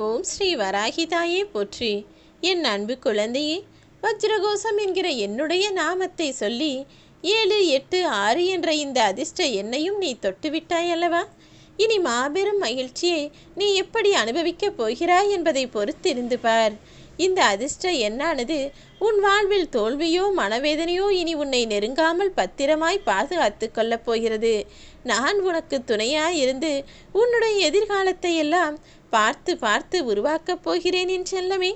ஓம் ஸ்ரீ வராகிதாயே போற்றி. என் அன்பு குழந்தையே, வஜ்ரகோசம் என்கிற என்னுடைய நாமத்தை சொல்லி 7, 8, 6 என்ற இந்த அதிர்ஷ்ட எண்ணையும் நீ தொட்டுவிட்டாய் அல்லவா? இனி மாபெரும் மகிழ்ச்சியை நீ எப்படி அனுபவிக்கப் போகிறாய் என்பதை பொறுத்திருந்து பார். இந்த அதிர்ஷ்ட எண்ணானது உன் வாழ்வில் தோல்வியோ மனவேதனையோ இனி உன்னை நெருங்காமல் பத்திரமாய் பாதுகாத்து கொள்ளப் போகிறது. நான் உனக்கு துணையாய் இருந்து உன்னுடைய எதிர்காலத்தை எல்லாம் பார்த்து பார்த்து உருவாக்கப் போகிறேன் என் செல்லமே.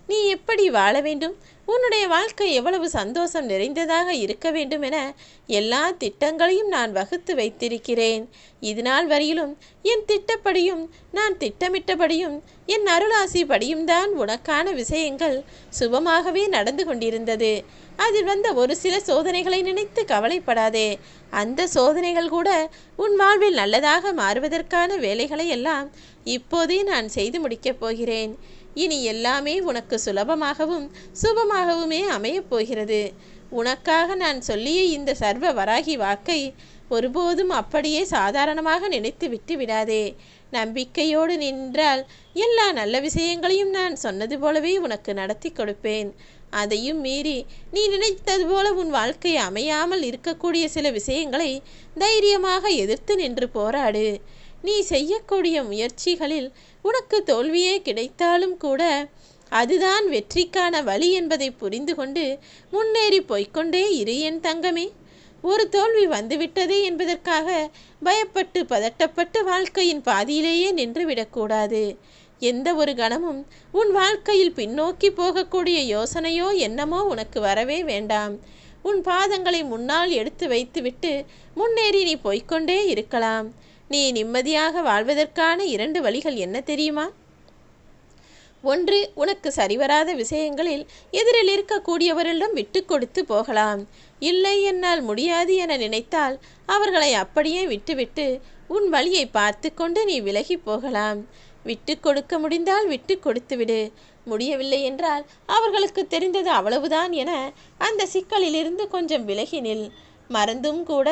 நீ எப்படி வாழ வேண்டும், உன்னுடைய வாழ்க்கை எவ்வளவு சந்தோஷம் நிறைந்ததாக இருக்க வேண்டும் என எல்லா திட்டங்களையும் நான் வகுத்து வைத்திருக்கிறேன். இதுநாள் வரையிலும் என் திட்டப்படியும் நான் திட்டமிட்டபடியும் என் அருளாசிப்படியும் தான் உனக்கான விஷயங்கள் சுபமாகவே நடந்து கொண்டிருந்தது. அதில் வந்த ஒரு சில சோதனைகளை நினைத்து கவலைப்படாதே. அந்த சோதனைகள் கூட உன் வாழ்வில் நல்லதாக மாறுவதற்கான வேலைகளை எல்லாம் இப்போதே நான் செய்து முடிக்கப் போகிறேன். இனி எல்லாமே உனக்கு சுலபமாகவும் சுபமாகவுமே அமையப் போகிறது. உனக்காக நான் சொல்லிய இந்த சர்வ வராகி வாக்கை ஒருபோதும் அப்படியே சாதாரணமாக நினைத்து விட்டு விடாதே. நம்பிக்கையோடு நின்றால் எல்லா நல்ல விஷயங்களையும் நான் சொன்னது போலவே உனக்கு நடத்தி கொடுப்பேன். அதையும் மீறி நீ நினைத்தது போல உன் வாழ்க்கை அமையாமல் இருக்கக்கூடிய சில விஷயங்களை தைரியமாக எதிர்த்து நின்று போராடு. நீ செய்யக்கூடிய முயற்சிகளில் உனக்கு தோல்வியே கிடைத்தாலும் கூட அதுதான் வெற்றிக்கான வழி என்பதை புரிந்து கொண்டு முன்னேறி போய்கொண்டே இரு என் தங்கமே. ஒரு தோல்வி வந்துவிட்டதே என்பதற்காக பயப்பட்டு பதட்டப்பட்டு வாழ்க்கையின் பாதியிலேயே நின்று விடக்கூடாது. எந்த ஒரு கணமும் உன் வாழ்க்கையில் பின்னோக்கி போகக்கூடிய யோசனையோ எண்ணமோ உனக்கு வரவே வேண்டாம். உன் பாதங்களை முன்னால் எடுத்து வைத்துவிட்டு முன்னேறி நீ போய்கொண்டே இருக்கலாம். நீ நிம்மதியாக வாழ்வதற்கான 2 வழிகள் என்ன தெரியுமா? ஒன்று, உனக்கு சரிவராத விஷயங்களில் எதிரில் இருக்கக்கூடியவரிடம் விட்டு கொடுத்து போகலாம். இல்லை, என்னால் முடியாது என நினைத்தால் அவர்களை அப்படியே விட்டுவிட்டு உன் வழியை பார்த்து கொண்டு நீ விலகி போகலாம். விட்டு கொடுக்க முடிந்தால் விட்டு கொடுத்துவிடு. முடியவில்லை என்றால் அவர்களுக்கு தெரிந்தது அவ்வளவுதான் என அந்த சிக்கலிலிருந்து கொஞ்சம் விலகினில். மறந்தும் கூட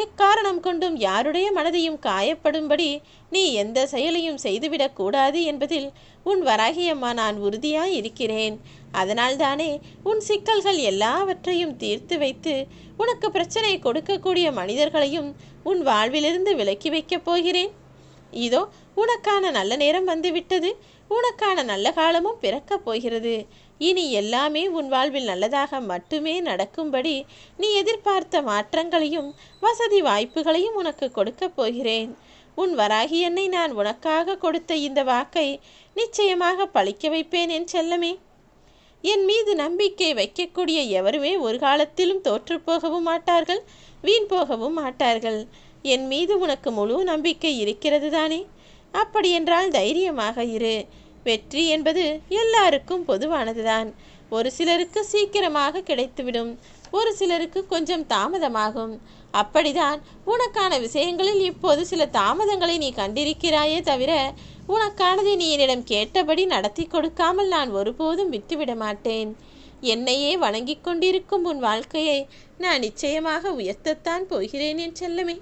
எக்காரணம் கொண்டும் யாருடைய மனதையும் காயப்படும்படி நீ எந்த செயலையும் செய்துவிடக்கூடாது என்பதில் உன் வராகியம்மா நான் உறுதியாய் இருக்கிறேன். அதனால்தானே உன் சிக்கல்கள் எல்லாவற்றையும் தீர்த்து வைத்து உனக்கு பிரச்சனை கொடுக்கக்கூடிய மனிதர்களையும் உன் வாழ்விலிருந்து விலக்கி வைக்கப் போகிறேன். இதோ உனக்கான நல்ல நேரம் வந்துவிட்டது. உனக்கான நல்ல காலமும் பிறக்கப் போகிறது. இனி எல்லாமே உன் வாழ்வில் நல்லதாக மட்டுமே நடக்கும்படி நீ எதிர்பார்த்த மாற்றங்களையும் வசதி வாய்ப்புகளையும் உனக்கு கொடுக்கப் போகிறேன். உன் வராகி என்னை நான் உனக்காக கொடுத்த இந்த வாக்கை நிச்சயமாக பழிக்க வைப்பேன் என் செல்லமே. என் மீது நம்பிக்கை வைக்கக்கூடிய எவருமே ஒரு காலத்திலும் தோற்றுப்போகவும் மாட்டார்கள், வீண் போகவும் மாட்டார்கள். என் மீது உனக்கு முழு நம்பிக்கை இருக்கிறது தானே? அப்படியென்றால் தைரியமாக இரு. வெற்றி என்பது எல்லாருக்கும் பொதுவானதுதான். ஒரு சிலருக்கு சீக்கிரமாக கிடைத்துவிடும், ஒரு சிலருக்கு கொஞ்சம் தாமதமாகும். அப்படிதான் உனக்கான விஷயங்களில் இப்போது சில தாமதங்களை நீ கண்டிருக்கிறாயே தவிர உனக்கானதை நீ என்னிடம் கேட்டபடி நடத்தி கொடுக்காமல் நான் ஒருபோதும் விட்டுவிட மாட்டேன். என்னையே வணங்கி கொண்டிருக்கும் உன் வாழ்க்கையை நான் நிச்சயமாக உயர்த்தத்தான் போகிறேன் என் செல்லமே.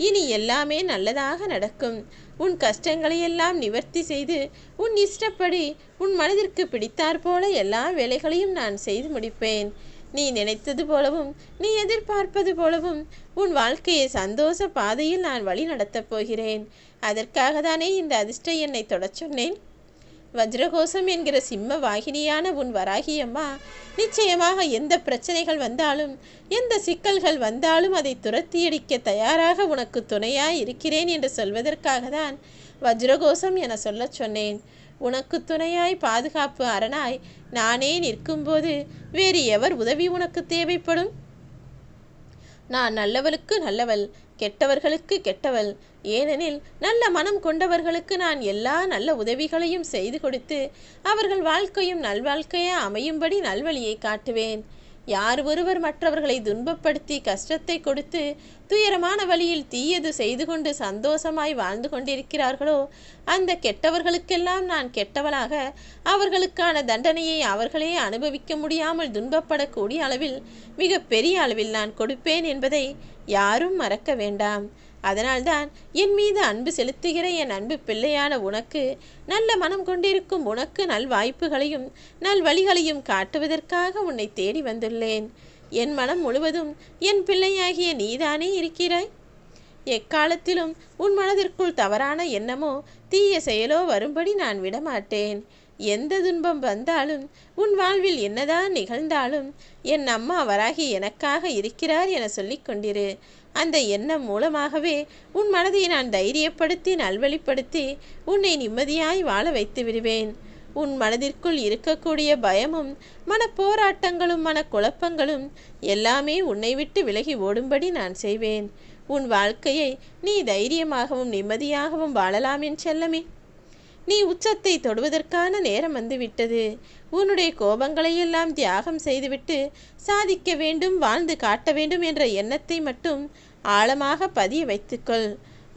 இனி எல்லாமே நல்லதாக நடக்கும். உன் கஷ்டங்களையெல்லாம் நிவர்த்தி செய்து உன் இஷ்டப்படி உன் மனதிற்கு பிடித்தாற் போல எல்லா வேலைகளையும் நான் செய்து முடிப்பேன். நீ நினைத்தது போலவும் நீ எதிர்பார்ப்பது போலவும் உன் வாழ்க்கையை சந்தோஷ பாதையில் நான் வழி நடத்தப் போகிறேன். அதற்காக தானே இந்த அதிர்ஷ்ட எண்ணை தொடச் சொன்னேன். வஜ்ரகோசம் என்கிற சிம்ம வாகினியான உன் வராகியம்மா நிச்சயமாக எந்த பிரச்சனைகள் வந்தாலும் எந்த சிக்கல்கள் வந்தாலும் அதை துரத்தியடிக்க தயாராக உனக்கு துணையாய் இருக்கிறேன் என்று சொல்வதற்காக தான் வஜ்ரகோசம் என சொல்ல சொன்னேன். உனக்கு துணையாய் பாதுகாப்பு அரணாய் நானே நிற்கும்போது வேறு எவர் உதவி உனக்கு தேவைப்படும்? நான் நல்லவளுக்கு நல்லவள், கெட்டவர்களுக்கு கெட்டவள். ஏனெனில் நல்ல மனம் கொண்டவர்களுக்கு நான் எல்லா நல்ல உதவிகளையும் செய்து கொடுத்து அவர்கள் வாழ்க்கையும் நல்வாழ்க்கையா அமையும்படி நல்வழியை காட்டுவேன். யார் ஒருவர் மற்றவர்களை துன்பப்படுத்தி கஷ்டத்தை கொடுத்து துயரமான வழியில் தீயது செய்து கொண்டு சந்தோஷமாய் வாழ்ந்து கொண்டிருக்கிறார்களோ அந்த கெட்டவர்களுக்கெல்லாம் நான் கெட்டவளாக அவர்களுக்கான தண்டனையை அவர்களே அனுபவிக்க முடியாமல் துன்பப்படக்கூடிய அளவில் மிக பெரிய அளவில் நான் கொடுப்பேன் என்பதை யாரும் மறக்க வேண்டாம். அதனால்தான் என் மீது அன்பு செலுத்துகிற என் அன்பு பிள்ளையான உனக்கு, நல்ல மனம் கொண்டிருக்கும் உனக்கு நல்வாய்ப்புகளையும் நல்வழிகளையும் காட்டுவதற்காக உன்னை தேடி வந்துள்ளேன். என் மனம் முழுவதும் என் பிள்ளையாகிய நீதானே இருக்கிறாய். எக்காலத்திலும் உன் மனதிற்குள் தவறான எண்ணமோ தீய செயலோ வரும்படி நான் விடமாட்டேன். எந்த துன்பம் வந்தாலும், உன் வாழ்வில் என்னதான் நிகழ்ந்தாலும், என் அம்மா வராகி எனக்காக இருக்கிறார் என சொல்லிக் கொண்டிரு. அந்த எண்ணம் மூலமாகவே உன் மனதை நான் தைரியப்படுத்தி நல்வழிப்படுத்தி உன்னை நிம்மதியாய் வாழ வைத்து விடுவேன். உன் மனதிற்குள் இருக்கக்கூடிய பயமும் மனப்போராட்டங்களும் மனக்குழப்பங்களும் எல்லாமே உன்னை விட்டு விலகி ஓடும்படி நான் செய்வேன். உன் வாழ்க்கையை நீ தைரியமாகவும் நிம்மதியாகவும் வாழலாம் என் செல்லமே. நீ உச்சத்தை தொடுவதற்கான நேரம் வந்துவிட்டது. உன்னுடைய கோபங்களையெல்லாம் தியாகம் செய்துவிட்டு சாதிக்க வேண்டும், வாழ்ந்து காட்ட வேண்டும் என்ற எண்ணத்தை மட்டும் ஆழமாக பதிய வைத்துக்கொள்.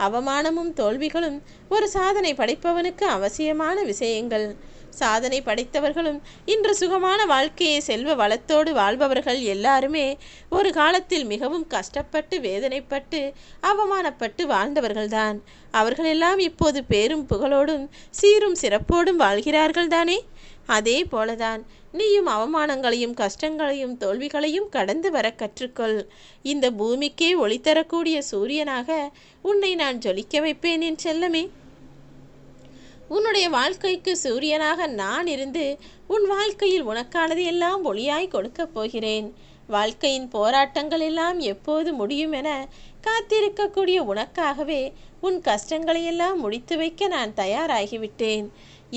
அவமானமும் தோல்விகளும் ஒரு சாதனை படைப்பவனுக்கு அவசியமான விஷயங்கள். சாதனை படைத்தவர்களும் இன்று சுகமான வாழ்க்கையை செல்வ வளத்தோடு வாழ்பவர்கள் எல்லாருமே ஒரு காலத்தில் மிகவும் கஷ்டப்பட்டு வேதனைப்பட்டு அவமானப்பட்டு வாழ்ந்தவர்கள்தான். அவர்களெல்லாம் இப்போது பேரும் புகழோடும் சீரும் சிறப்போடும் வாழ்கிறார்கள் தானே. அதே போலதான் நீயும் அவமானங்களையும் கஷ்டங்களையும் தோல்விகளையும் கடந்து வர கற்றுக்கொள். இந்த பூமிக்கே ஒளி தரக்கூடிய சூரியனாக உன்னை நான் ஜொலிக்க வைப்பேன் என் செல்லமே. உன்னுடைய வாழ்க்கைக்கு சூரியனாக நான் இருந்து உன் வாழ்க்கையில் உனக்கானது எல்லாம் ஒளியாய் கொடுக்கப் போகிறேன். வாழ்க்கையின் போராட்டங்கள் எல்லாம் எப்போது முடியும் என காத்திருக்கக்கூடிய உனக்காகவே உன் கஷ்டங்களையெல்லாம் முடித்து வைக்க நான் தயாராகிவிட்டேன்.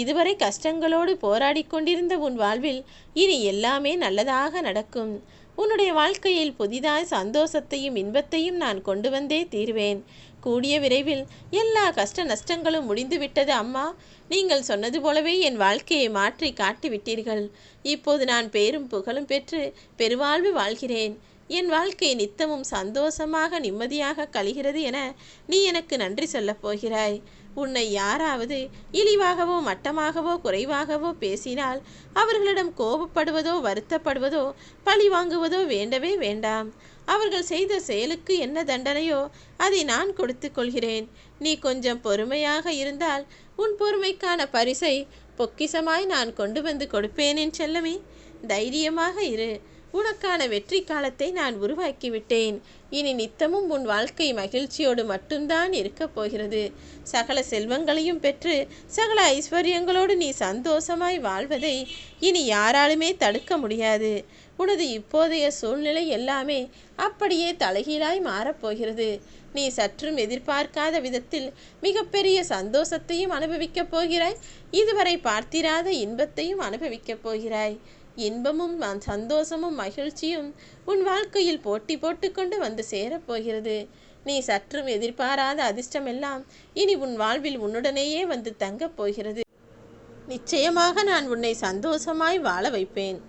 இதுவரை கஷ்டங்களோடு போராடி கொண்டிருந்த உன் வாழ்வில் இனி எல்லாமே நல்லதாக நடக்கும். உன்னுடைய வாழ்க்கையில் புதிதாய் சந்தோஷத்தையும் இன்பத்தையும் நான் கொண்டு வந்தே தீர்வேன். கூடிய விரைவில் எல்லா கஷ்ட நஷ்டங்களும் முடிந்துவிட்டது அம்மா. நீங்கள் சொன்னது போலவே என் வாழ்க்கையை மாற்றி காட்டிவிட்டீர்கள். இப்போது நான் பேரும் புகழும் பெற்று பெருவாழ்வு வாழ்கிறேன். என் வாழ்க்கை நித்தமும் சந்தோஷமாக நிம்மதியாக கழிகிறது என நீ எனக்கு நன்றி சொல்லப் போகிறாய். உன்னை யாராவது இழிவாகவோ மட்டமாகவோ குறைவாகவோ பேசினால் அவர்களிடம் கோபப்படுவதோ வருத்தப்படுவதோ பழி வாங்குவதோ வேண்டவே வேண்டாம். அவர்கள் செய்த செயலுக்கு என்ன தண்டனையோ அதை நான் கொடுத்து கொள்கிறேன். நீ கொஞ்சம் பொறுமையாக இருந்தால் உன் பொறுமைக்கான பரிசை பொக்கிசமாய் நான் கொண்டு வந்து கொடுப்பேன் என் செல்லமே. தைரியமாக இரு. உனக்கான வெற்றி காலத்தை நான் உருவாக்கிவிட்டேன். இனி நித்தமும் உன் வாழ்க்கை மகிழ்ச்சியோடு மட்டும்தான் இருக்கப் போகிறது. சகல செல்வங்களையும் பெற்று சகல ஐஸ்வர்யங்களோடு நீ சந்தோஷமாய் வாழ்வதை இனி யாராலுமே தடுக்க முடியாது. உனது இப்போதைய சூழ்நிலை எல்லாமே அப்படியே தலைகீழாய் மாறப்போகிறது. நீ சற்றும் எதிர்பார்க்காத விதத்தில் மிகப்பெரிய சந்தோஷத்தையும் அனுபவிக்கப் போகிறாய். இதுவரை பார்த்திராத இன்பத்தையும் அனுபவிக்கப் போகிறாய். இன்பமும் சந்தோஷமும் மகிழ்ச்சியும் உன் வாழ்க்கையில் போட்டி போட்டுக்கொண்டு வந்து சேரப்போகிறது. நீ சற்றும் எதிர்பாராத அதிர்ஷ்டமெல்லாம் இனி உன் வாழ்வில் உன்னுடனேயே வந்து தங்கப் போகிறது. நிச்சயமாக நான் உன்னை சந்தோஷமாய் வாழ வைப்பேன்.